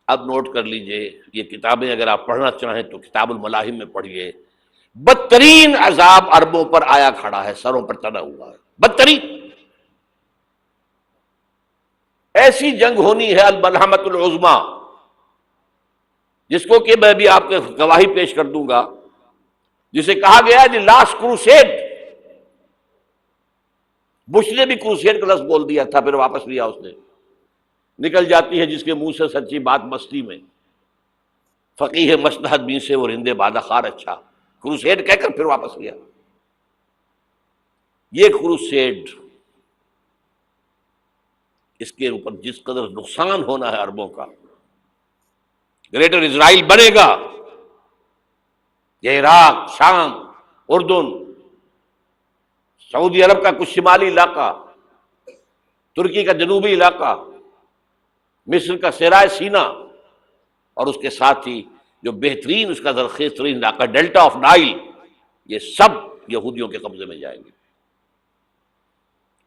اب نوٹ کر لیجئے، یہ کتابیں اگر آپ پڑھنا چاہیں تو کتاب الملاحم میں پڑھیے، بدترین عذاب عربوں پر آیا کھڑا ہے، سروں پر تنا ہوا ہے، بدترین ایسی جنگ ہونی ہے الملحمۃ العظما، جس کو کہ میں بھی آپ کے گواہی پیش کر دوں گا، جسے کہا گیا دی لاسٹ کروسیڈ۔ بش نے بھی کروسیڈ کا لفظ بول دیا تھا، پھر واپس لیا اس نے۔ نکل جاتی ہے جس کے منہ سے سچی بات مستی میں، فقیہ مصلحت بھی سے اور ہندے بادہ خار اچھا، کروسیڈ کہہ کر پھر واپس لیا۔ یہ کروسیڈ، اس کے اوپر جس قدر نقصان ہونا ہے عربوں کا، گریٹر اسرائیل بنے گا، یہ عراق، شام، اردن، سعودی عرب کا کچھ شمالی علاقہ، ترکی کا جنوبی علاقہ، مصر کا صحرائے سینا، اور اس کے ساتھ ہی جو بہترین اس کا زرخیز ترین علاقہ ڈیلٹا آف نائل، یہ سب یہودیوں کے قبضے میں جائیں گے۔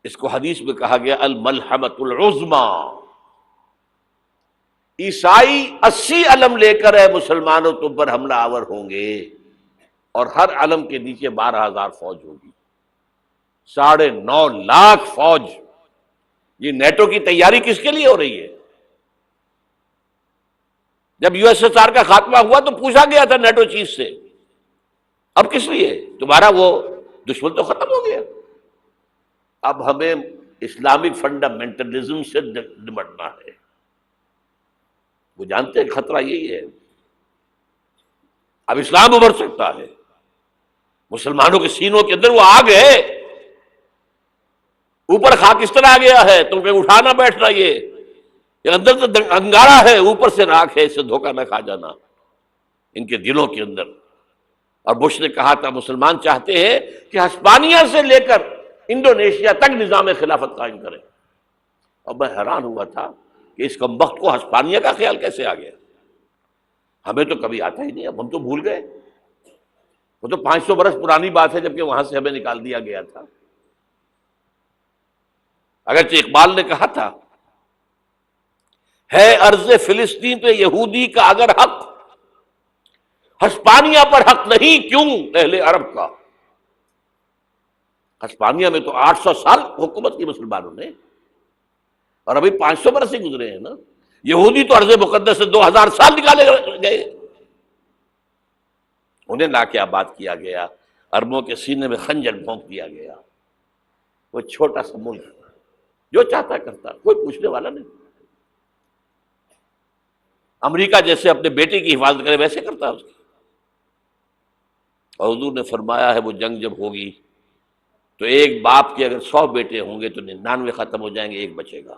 اس کو حدیث میں کہا گیا الملحمۃ العظما۔ عیسائی 80 علم لے کر اے مسلمانوں تم پر حملہ آور ہوں گے، اور ہر علم کے نیچے 12,000 فوج ہوگی، 9.5 لاکھ فوج۔ یہ نیٹو کی تیاری کس کے لیے ہو رہی ہے؟ جب یو ایس ایس آر کا خاتمہ ہوا تو پوچھا گیا تھا نیٹو چیف سے، اب کس لیے؟ تمہارا وہ دشمن تو ختم ہو گیا، اب ہمیں اسلامک فنڈامنٹلزم سے نمٹنا ہے۔ وہ جانتے ہیں خطرہ یہی ہے، اب اسلام ابھر سکتا ہے، مسلمانوں کے سینوں کے اندر وہ آگ ہے، اوپر خاکستر آ گیا ہے، تم پہ اٹھانا بیٹھنا، یہ اندر تو انگارہ ہے، اوپر سے راکھ ہے، اس سے دھوکہ نہ کھا جانا ان کے دلوں کے اندر۔ اور بش نے کہا تھا مسلمان چاہتے ہیں کہ ہسپانیہ سے لے کر انڈونیشیا تک نظام خلافت قائم کریں، اور میں حیران ہوا تھا کہ اس کمبخت کو ہسپانیہ کا خیال کیسے آ گیا؟ ہمیں تو کبھی آتا ہی نہیں، اب ہم تو بھول گئے، وہ تو 500 برس پرانی بات ہے جبکہ وہاں سے ہمیں نکال دیا گیا تھا۔ اگرچہ اقبال نے کہا تھا ہے ارض فلسطین پہ یہودی کا اگر حق، ہسپانیہ پر حق نہیں کیوں اہل عرب کا؟ ہسپانیہ میں تو 800 سال حکومت کی مسلمانوں نے، اور ابھی 500 برس سے گزرے ہیں نا۔ یہودی تو ارض مقدس سے 2000 سال نکالے گئے، انہیں لا کے آباد کیا گیا، عربوں کے سینے میں خنجر بھونک دیا گیا۔ وہ چھوٹا سا ملک جو چاہتا کرتا، کوئی پوچھنے والا نہیں۔ امریکہ جیسے اپنے بیٹے کی حفاظت کرے ویسے کرتا اس کی۔ اور حضور نے فرمایا ہے وہ جنگ جب ہوگی تو ایک باپ کے اگر 100 بیٹے ہوں گے تو 99 ختم ہو جائیں گے، ایک بچے گا۔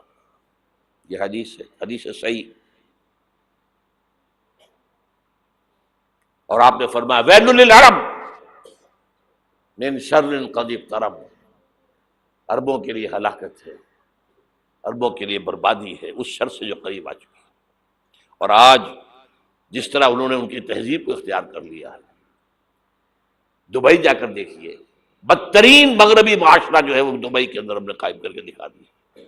یہ حدیث ہے، حدیث ہے صحیح۔ اور آپ نے فرمایا ویل للعرب من شر قد اقترب، عربوں کے لیے ہلاکت ہے، عربوں کے لیے بربادی ہے اس شر سے جو قریب آ چکی ہے۔ اور آج جس طرح انہوں نے ان کی تہذیب کو اختیار کر لیا ہے، دبئی جا کر دیکھیے، بدترین مغربی معاشرہ جو ہے وہ دبئی کے اندر ہم نے قائم کر کے دکھا دیا۔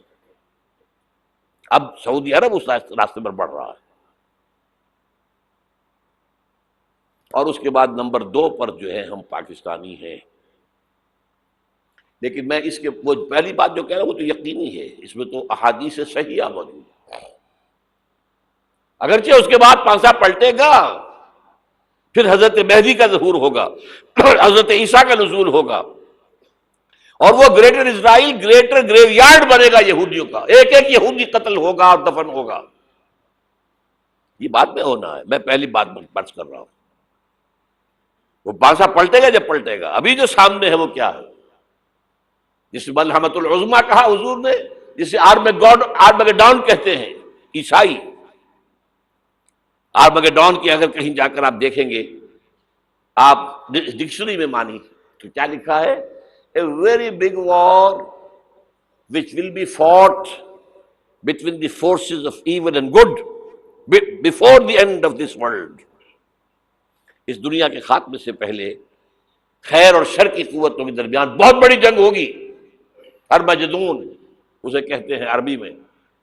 اب سعودی عرب اس راستے پر بڑھ رہا ہے۔ اور اس کے بعد نمبر 2 پر جو ہے ہم پاکستانی ہیں، لیکن میں اس کے وہ پہلی بات جو کہہ رہا ہوں وہ تو یقینی ہے، اس میں تو احادیث صحیحہ موجود ہے۔ اگرچہ اس کے بعد پانسا پلٹے گا، پھر حضرت مہدی کا ظہور ہوگا، حضرت عیسیٰ کا نزول ہوگا، اور وہ گریٹر اسرائیل گریٹر گریو یارڈ بنے گا یہودیوں کا، ایک ایک یہودی قتل ہوگا اور دفن ہوگا۔ یہ بات میں ہونا ہے، میں پہلی بات برس کر رہا ہوں۔ وہ پانسا پلٹے گا جب پلٹے گا، ابھی جو سامنے ہے وہ کیا ہے؟ جس ملحمۃ العظما کہا حضور نے، جسے آرمگیڈون کہتے ہیں عیسائی۔ آرمگیڈون کی اگر کہیں جا کر آپ دیکھیں گے، آپ ڈکشنری میں مانی تو کیا لکھا ہے؟ A very big war which will be fought between the forces of evil and good before the end of this world۔ اس دنیا کے خاتمے سے پہلے خیر اور شر کی قوتوں کے درمیان بہت بڑی جنگ ہوگی۔ ارمجدون اسے کہتے ہیں عربی میں،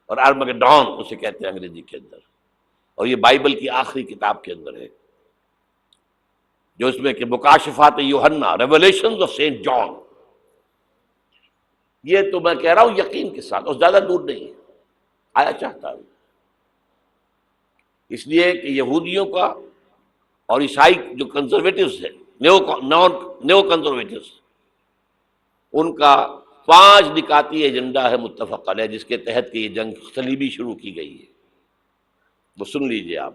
اور آرمگیڈون اسے کہتے ہیں انگریزی کے اندر۔ اور یہ بائبل کی آخری کتاب کے اندر ہے، جو اس میں کہ مکاشفات یوحنا، ریولیشنز آف سینٹ جان. یہ تو میں کہہ رہا ہوں یقین کے ساتھ، اور زیادہ دور نہیں ہے، آیا چاہتا ہوں. اس لیے کہ یہودیوں کا اور عیسائی جو کنزرویٹوز ہیں، نیو کنزرویٹوز، ان کا 5 نکاتی ایجنڈا ہے متفق علیہ، جس کے تحت کہ یہ جنگ صلیبی شروع کی گئی ہے. وہ سن لیجئے آپ.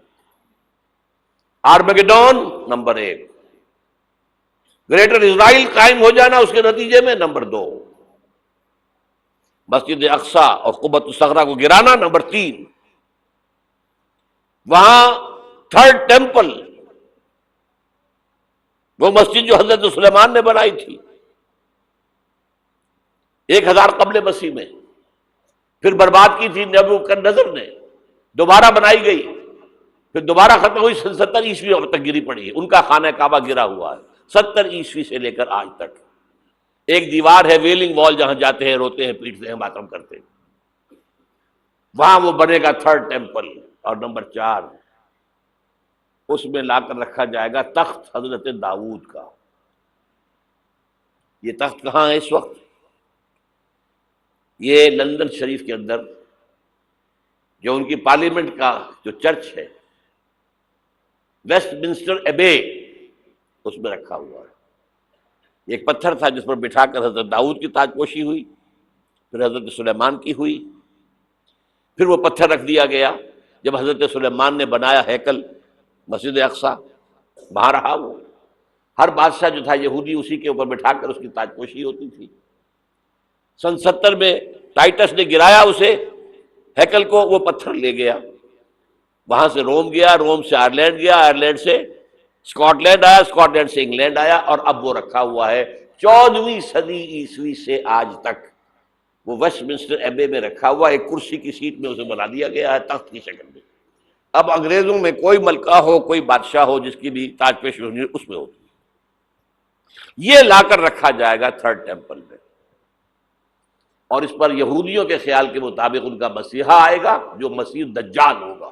آرمیگیڈون نمبر 1، گریٹر اسرائیل قائم ہو جانا اس کے نتیجے میں نمبر 2، مسجد اقصی اور قبۃ الصخرہ کو گرانا نمبر 3، وہاں تھرڈ ٹیمپل، وہ مسجد جو حضرت سلیمان نے بنائی تھی 1000 قبل مسیح میں، پھر برباد کی تھی نبوکدنضر نے، دوبارہ بنائی گئی، پھر دوبارہ ختم ہوئی 70 عیسوی تک گری پڑی ہے. ان کا خانہ کعبہ گرا ہوا ہے 70 عیسوی سے لے کر آج تک. ایک دیوار ہے ویلنگ وال، جہاں جاتے ہیں، روتے ہیں، پیٹتے ہیں، ماتم کرتے ہیں، وہاں وہ بنے گا تھرڈ ٹیمپل. اور نمبر 4، اس میں لا کر رکھا جائے گا تخت حضرت داؤد کا. یہ تخت کہاں ہے اس وقت؟ یہ لندن شریف کے اندر، جو ان کی پارلیمنٹ کا جو چرچ ہے، ویسٹ منسٹر ایبے، اس میں رکھا ہوا ہے. ایک پتھر تھا جس پر بٹھا کر حضرت داؤد کی تاج پوشی ہوئی، پھر حضرت سلیمان کی ہوئی، پھر وہ پتھر رکھ دیا گیا جب حضرت سلیمان نے بنایا ہیکل مسجد اقصی، وہاں رہا وہ. ہر بادشاہ جو تھا یہودی اسی کے اوپر بٹھا کر اس کی تاج پوشی ہوتی تھی. سن 70 میں ٹائٹس نے گرایا اسے، ہیکل کو، وہ پتھر لے گیا، وہاں سے روم گیا، روم سے آئرلینڈ گیا، آئرلینڈ سے اسکاٹ لینڈ آیا، اسکاٹ لینڈ سے انگلینڈ آیا، اور اب وہ رکھا ہوا ہے 14ویں صدی عیسوی سے آج تک. وہ ویسٹ منسٹر ایبے میں رکھا ہوا، ایک کرسی کی سیٹ میں اسے بنا دیا گیا ہے تخت کی شکل میں. اب انگریزوں میں کوئی ملکہ ہو، کوئی بادشاہ ہو جس کی بھی تاج پوشی ہونی اس میں ہوتی. یہ لا کر رکھا جائے گا تھرڈ ٹیمپل میں، اور اس پر یہودیوں کے خیال کے مطابق ان کا مسیحا آئے گا جو مسیح دجال ہوگا.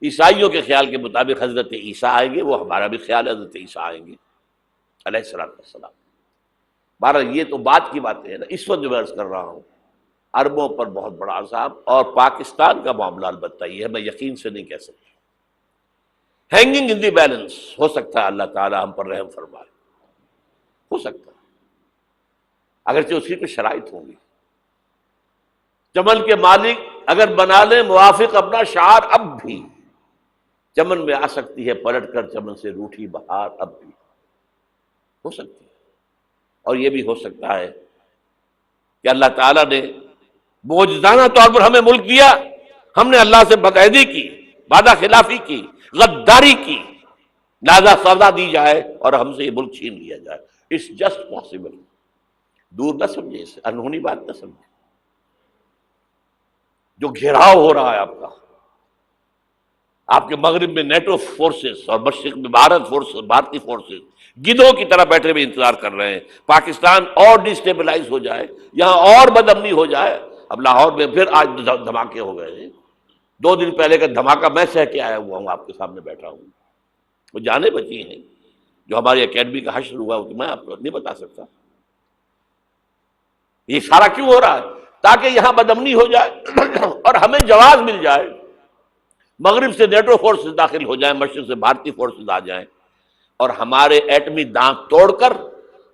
عیسائیوں کے خیال کے مطابق حضرت عیسیٰ آئیں گے، وہ ہمارا بھی خیال ہے حضرت عیسیٰ آئیں گے علیہ السلام. بہرحال یہ تو بات کی باتیں ہیں نا. اس وقت جو میں عرض کر رہا ہوں، عربوں پر بہت بڑا عذاب، اور پاکستان کا معاملہ البتہ یہ ہے، میں یقین سے نہیں کہہ سکتا. ہینگنگ ان دی بیلنس، ہو سکتا ہے اللہ تعالی ہم پر رحم فرمائے، ہو سکتا ہے، اگرچہ اسی پہ شرائط ہوں گی. چمن کے مالک اگر بنا لیں موافق اپنا شعار، اب بھی چمن میں آ سکتی ہے پلٹ کر چمن سے روٹھی بہار، اب بھی ہو سکتی ہے. اور یہ بھی ہو سکتا ہے کہ اللہ تعالیٰ نے معجزانہ طور پر ہمیں ملک دیا، ہم نے اللہ سے بدعہدی کی، وعدہ خلافی کی، غداری کی، لہذا سزا دی جائے اور ہم سے یہ ملک چھین لیا جائے. It's just possible. دور نہ سمجھے اسے، انہونی بات نہ سمجھے. جو گھیراؤ ہو رہا ہے آپ کا، آپ کے مغرب میں نیٹو فورسز اور مشرق میں بھارتی فورسز گدھوں کی طرح بیٹھے ہوئے انتظار کر رہے ہیں پاکستان اور ڈیسٹیبلائز ہو جائے، یہاں اور بدامنی ہو جائے. اب لاہور میں پھر آج دھماکے ہو گئے ہیں. 2 دن پہلے کا دھماکہ میں سہ کے آیا ہوا ہوں، آپ کے سامنے بیٹھا ہوں. وہ جانیں بچی ہیں، جو ہماری اکیڈمی کا حشر ہوا وہ تو میں آپ کو نہیں بتا سکتا. یہ سارا کیوں ہو رہا ہے؟ تاکہ یہاں بدامنی ہو جائے اور ہمیں جواز مل جائے. مغرب سے نیٹو فورسز داخل ہو جائیں، مشرق سے بھارتی فورسز آ جائیں، اور ہمارے ایٹمی دانت توڑ کر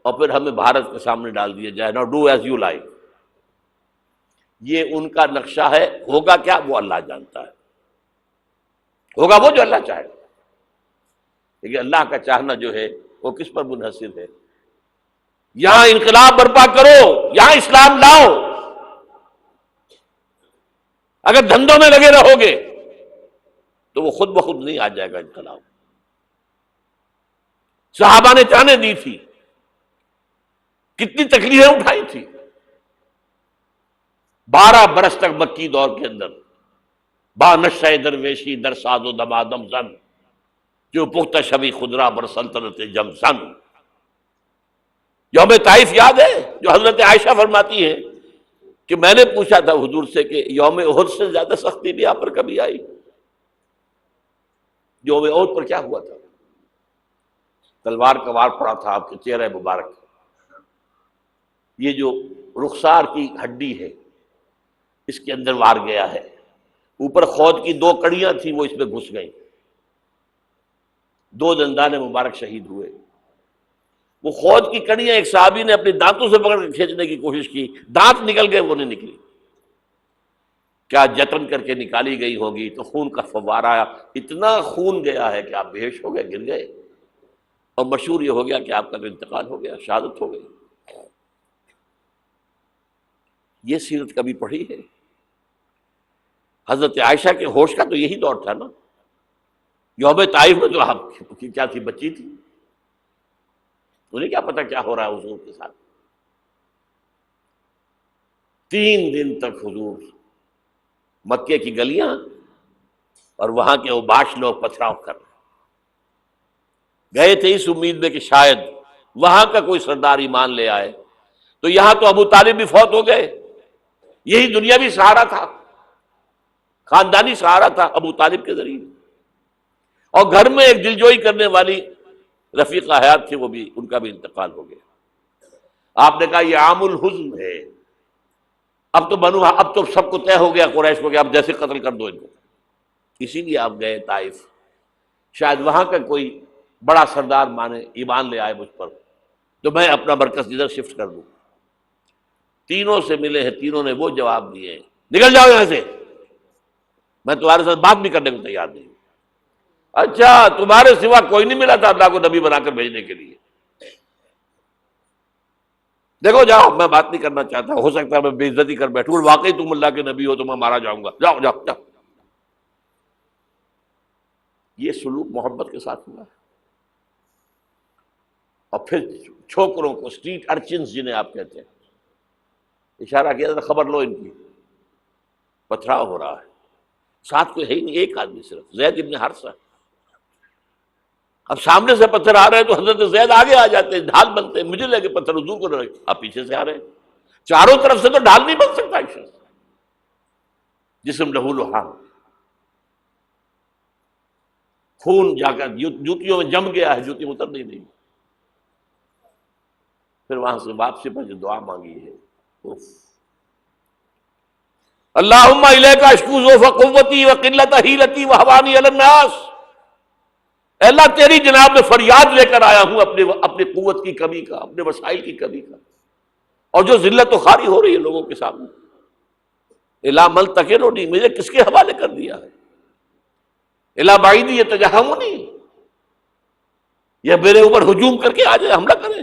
اور پھر ہمیں بھارت کے سامنے ڈال دیا جائے. نو ڈو ایز یو لائک. یہ ان کا نقشہ ہے. ہوگا کیا وہ اللہ جانتا ہے، ہوگا وہ جو اللہ چاہے. لیکن اللہ کا چاہنا جو ہے وہ کس پر منحصر ہے؟ یہاں انقلاب برپا کرو، یہاں اسلام لاؤ. اگر دھندوں میں لگے رہو گے تو وہ خود بخود نہیں آ جائے گا انقلاب. صحابہ نے جانیں دی تھی، کتنی تکلیفیں اٹھائی تھی. 12 برس تک مکی دور کے اندر با نشہ درویشی در ساز و دمادم زن، جو پختہ شبی خدرا بر سلطنت جم سن. یوم طائف یاد ہے جو حضرت عائشہ فرماتی ہے کہ میں نے پوچھا تھا حضور سے کہ یوم احد سے زیادہ سختی بھی آپ پر کبھی آئی؟ یوم احد پر کیا ہوا تھا؟ تلوار کا وار پڑا تھا آپ کے چہرہ مبارک، یہ جو رخسار کی ہڈی ہے اس کے اندر وار گیا ہے، اوپر خود کی 2 کڑیاں تھیں وہ اس میں گھس گئیں، 2 دندان مبارک شہید ہوئے۔ وہ خود کی کڑیاں ایک صحابی نے اپنے دانتوں سے پکڑ کے کھینچنے کی کوشش کی، دانت نکل گئے، وہ نہیں نکلی، کیا جتن کر کے نکالی گئی ہوگی تو خون کا فوارہ آیا، اتنا خون گیا ہے کہ آپ بے ہوش ہو گئے، گر گئے، اور مشہور یہ ہو گیا کہ آپ کا انتقال ہو گیا، شہادت ہو گئی۔ یہ سیرت کبھی پڑھی ہے؟ حضرت عائشہ کے ہوش کا تو یہی دور تھا نا، یوم طائف میں تو آپ کی کیا تھی، بچی تھی، انہیں کیا پتا کیا ہو رہا ہے حضور کے ساتھ۔ 3 دن تک حضور مکے کی گلیاں اور وہاں کے اوباش لوگ پتھراؤ کر رہے گئے تھے اس امید میں کہ شاید وہاں کا کوئی سردار ایمان لے آئے، تو یہاں تو ابو طالب بھی فوت ہو گئے، یہی دنیاوی سہارا تھا، خاندانی سہارا تھا ابو طالب کے ذریعے، اور گھر میں ایک دلجوئی کرنے والی رفیقہ حیات تھی، وہ بھی، ان کا بھی انتقال ہو گیا۔ آپ نے کہا یہ عام الحزن ہے، اب تو سب کو طے ہو گیا قریش کو کہ اب جیسے قتل کر دو ان کو، اسی لیے آپ گئے طائف، شاید وہاں کا کوئی بڑا سردار مانے، ایمان لے آئے مجھ پر، تو میں اپنا مرکز ادھر شفٹ کر دوں۔ تینوں سے ملے ہیں، تینوں نے وہ جواب دیے، نکل جاؤ یہاں سے، میں تمہارے ساتھ بات بھی کرنے کو تیار نہیں۔ اچھا، تمہارے سوا کوئی نہیں ملا تھا اللہ کو نبی بنا کر بھیجنے کے لیے؟ دیکھو جاؤ، میں بات نہیں کرنا چاہتا، ہو سکتا ہے میں بے عزتی کر بیٹھوں، واقعی تم اللہ کے نبی ہو تو میں مارا جاؤں گا، جاؤ جاؤ جاؤ۔ یہ سلوک محبت کے ساتھ ہوا ہے۔ اور پھر چھوکروں کو، اسٹریٹ ارچنز جنہیں آپ کہتے ہیں، اشارہ کیا تھا، خبر لو ان کی، پتھراؤ ہو رہا ہے، ساتھ کوئی ہے ہی نہیں، ایک آدمی صرف، زید ابن حارثہ۔ اب سامنے سے پتھر آ رہے ہیں تو حضرت زید آگے آ جاتے ہیں، ڈھال بنتے ہیں، مجھے لگے پتھر حضور کو لگے، آپ پیچھے سے آ رہے ہیں، چاروں طرف سے تو ڈھال نہیں بن سکتا ایک شخص، جسم لہو لہان، خون جا کر جوتیوں میں جم گیا ہے، جوتی اتر نہیں۔ پھر وہاں سے واپسی پر جو دعا مانگی ہے، اللہم الیک اشکو ضعف قوتی وقلت حیلتی وہوانی علی الناس، اے اللہ تیری جناب میں فریاد لے کر آیا ہوں اپنی قوت کی کمی کا، اپنے وسائل کی کمی کا، اور جو ذلت و خواری ہو رہی ہے لوگوں کے سامنے، الا من تکلنی، مجھے کس کے حوالے کر دیا ہے، الا بعیدی یتجہمنی، یہ میرے اوپر ہجوم کر کے آ جائے، حملہ کرے،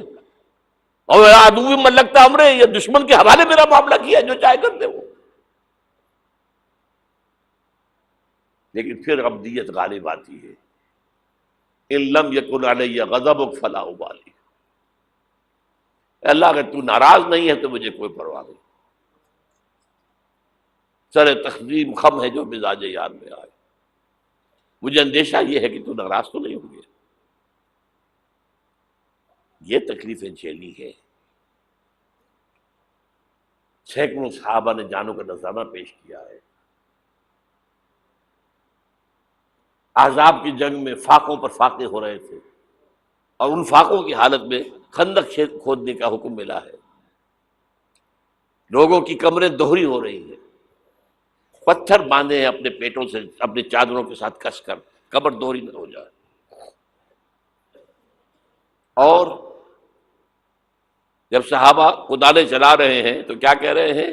اور عدو من لگتا امرے، یہ دشمن کے حوالے میرا معاملہ کیا، جو چاہے کر دے وہ۔ لیکن پھر عبدیت غالب آتی ہے، ان لم یکن علی غضبک فلا ابالی، اللہ اگر تو ناراض نہیں ہے تو مجھے کوئی پرواہ نہیں، سر تقدیم خم ہے جو مزاج یار میں آئے، مجھے اندیشہ یہ ہے کہ تو ناراض تو نہیں ہو گیا۔ یہ تکلیفیں جھیلی ہے، سینکڑوں صحابہ نے جانوں کا نذرانہ پیش کیا ہے، احزاب کی جنگ میں فاقوں پر فاقے ہو رہے تھے، اور ان فاقوں کی حالت میں خندق کھودنے کا حکم ملا ہے، لوگوں کی کمریں دوہری ہو رہی ہیں، پتھر باندھے ہیں اپنے پیٹوں سے، اپنی چادروں کے ساتھ کس کر، کمر دوہری نہ ہو جائے۔ اور جب صحابہ کدالیں چلا رہے ہیں تو کیا کہہ رہے ہیں؟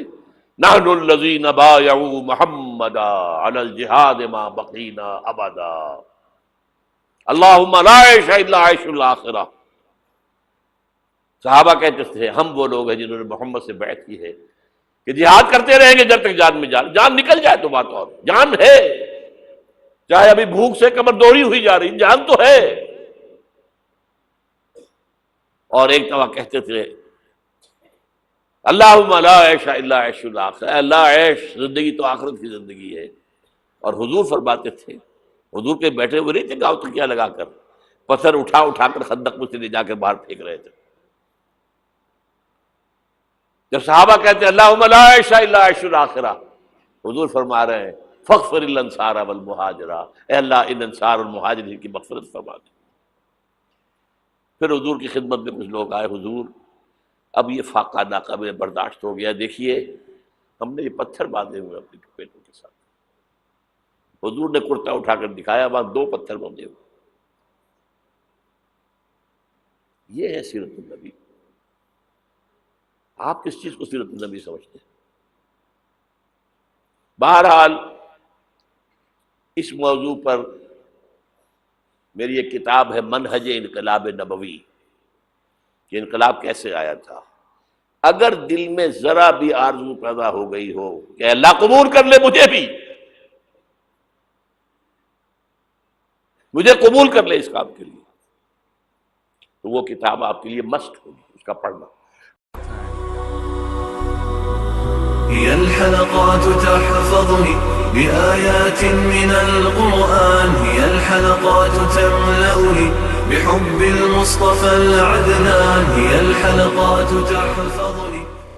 نحن الذین بایعوا محمدا علی الجہاد ما بقینا ابدا، اللہم لا عیش الا عیش الاخرہ۔ صحابہ کہتے تھے ہم وہ لوگ ہیں جنہوں نے محمد سے بیعت کی ہے کہ جہاد کرتے رہیں گے جب تک جان میں جان نکل جائے تو بات، اور جان ہے، چاہے ابھی بھوک سے کمر دوڑی ہوئی جا رہی، جان تو ہے۔ اور ایک دفعہ کہتے تھے اللہم لا عیش الا عیش الاخرہ، اللہ عیش، زندگی تو آخرت کی زندگی ہے۔ اور حضور فرماتے تھے، حضور کے بیٹھے ہوئے نہیں تھے گاؤں تکیا لگا کر، پتھر اٹھا اٹھا کر خندق میں سے لے جا کے باہر پھینک رہے تھے۔ جب صحابہ کہتے ہیں اللہم لا عیش الا عیش الاخرہ، حضور فرما رہے ہیں فاغفر الانصار والمہاجرہ، اے اللہ ان انصار اور مہاجرین کی مغفرت فرما دے۔ پھر حضور کی خدمت میں کچھ لوگ آئے، حضور اب یہ فاقہ ناقابل برداشت ہو گیا، دیکھیے ہم نے یہ پتھر باندھے ہوئے اپنے پیٹوں کے ساتھ۔ حضور نے کرتا اٹھا کر دکھایا، وہاں 2 پتھر باندھے ہوئے۔ یہ ہے سیرت النبی۔ آپ کس چیز کو سیرت النبی سمجھتے ہیں؟ بہرحال اس موضوع پر میری ایک کتاب ہے منہج انقلاب نبوی، کہ انقلاب کیسے آیا تھا۔ اگر دل میں ذرا بھی آرزو پیدا ہو گئی ہو کہ اللہ قبول کر لے مجھے بھی، مجھے قبول کر لے اس کام کے لیے، تو وہ کتاب آپ کے لیے مست ہوگی، اس کا پڑھنا۔ هي الحلقات تحفظني بآيات من القرآن، هي الحلقات تملأني بحب المصطفى العدنان، هي الحلقات تحفظني